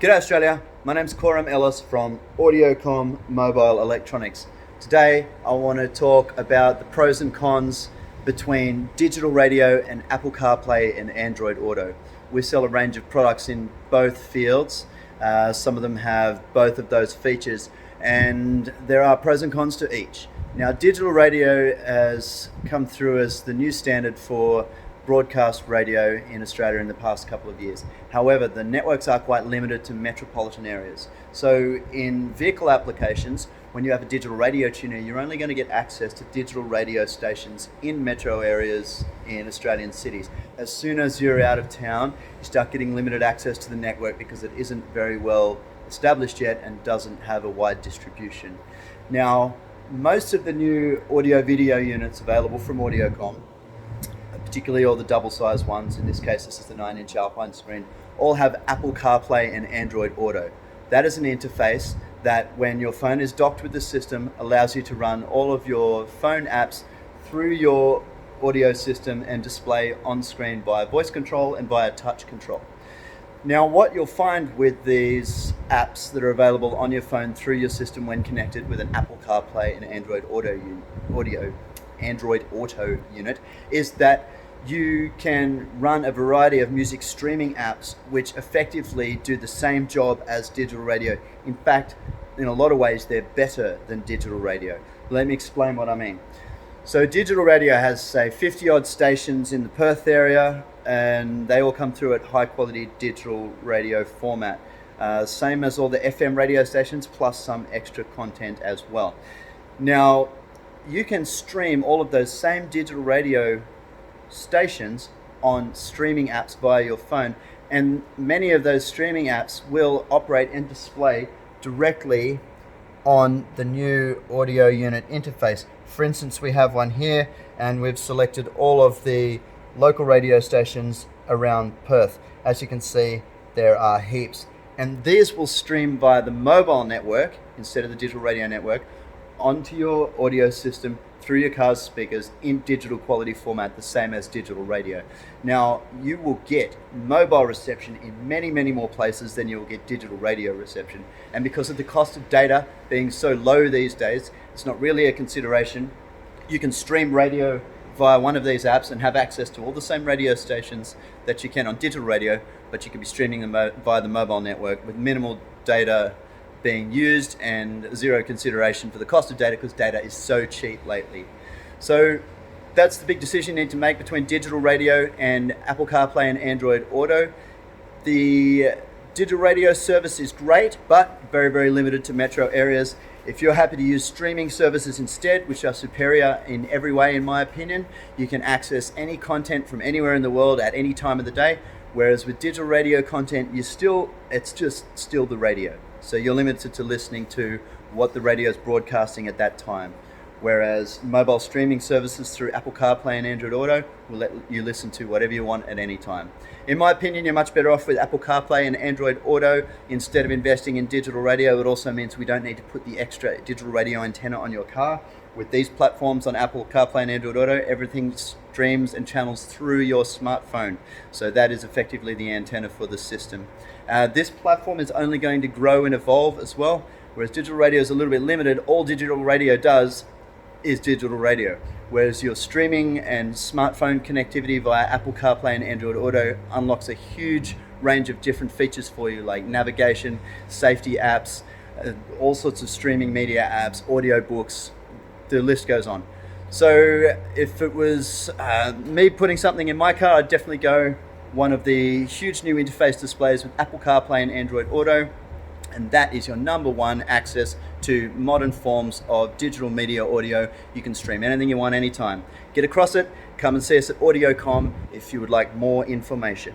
G'day Australia, my name's Coram Ellis from Audiocom Mobile Electronics. Today I want to talk about the pros and cons between digital radio and Apple CarPlay and Android Auto. We sell a range of products in both fields. Some of them have both of those features, and there are pros and cons to each. Now, digital radio has come through as the new standard for broadcast radio in Australia in the past couple of years. However, the networks are quite limited to metropolitan areas. So in vehicle applications, when you have a digital radio tuner, you're only going to get access to digital radio stations in metro areas in Australian cities. As soon as you're out of town, you start getting limited access to the network because it isn't very well established yet and doesn't have a wide distribution. Now, most of the new audio video units available from Audiocom, particularly all the double-sized ones, in this case this is the 9-inch Alpine screen, all have Apple CarPlay and Android Auto. That is an interface that, when your phone is docked with the system, allows you to run all of your phone apps through your audio system and display on screen via voice control and via touch control. Now, what you'll find with these apps that are available on your phone through your system when connected with an Apple CarPlay and Android Auto unit is that you can run a variety of music streaming apps which effectively do the same job as digital radio. In fact, in a lot of ways, they're better than digital radio. Let me explain what I mean. So digital radio has, say, 50 odd stations in the Perth area, and they all come through at high quality digital radio format. Same as all the FM radio stations, plus some extra content as well. Now, you can stream all of those same digital radio stations on streaming apps via your phone, and many of those streaming apps will operate and display directly on the new audio unit interface. For instance, we have one here, and we've selected all of the local radio stations around Perth. As you can see, there are heaps, and these will stream via the mobile network instead of the digital radio network onto your audio system through your car's speakers in digital quality format, the same as digital radio. Now, you will get mobile reception in many, many more places than you will get digital radio reception. And because of the cost of data being so low these days, it's not really a consideration. You can stream radio via one of these apps and have access to all the same radio stations that you can on digital radio, but you can be streaming them via the mobile network with minimal data being used and zero consideration for the cost of data, because data is so cheap lately. So that's the big decision you need to make between digital radio and Apple CarPlay and Android Auto. The digital radio service is great, but very, very limited to metro areas. If you're happy to use streaming services instead, which are superior in every way, in my opinion, you can access any content from anywhere in the world at any time of the day. Whereas with digital radio content, it's just still the radio. So you're limited to listening to what the radio is broadcasting at that time. Whereas mobile streaming services through Apple CarPlay and Android Auto will let you listen to whatever you want at any time. In my opinion, you're much better off with Apple CarPlay and Android Auto instead of investing in digital radio. It also means we don't need to put the extra digital radio antenna on your car. With these platforms on Apple CarPlay and Android Auto, everything streams and channels through your smartphone. So that is effectively the antenna for the system. This platform is only going to grow and evolve as well. Whereas digital radio is a little bit limited, all digital radio does is digital radio. Whereas your streaming and smartphone connectivity via Apple CarPlay and Android Auto unlocks a huge range of different features for you, like navigation, safety apps, all sorts of streaming media apps, audio books, the list goes on. So if it was me putting something in my car, I'd definitely go one of the huge new interface displays with Apple CarPlay and Android Auto, and that is your number one access to modern forms of digital media audio. You can stream anything you want anytime. Get across it, come and see us at Audiocom if you would like more information.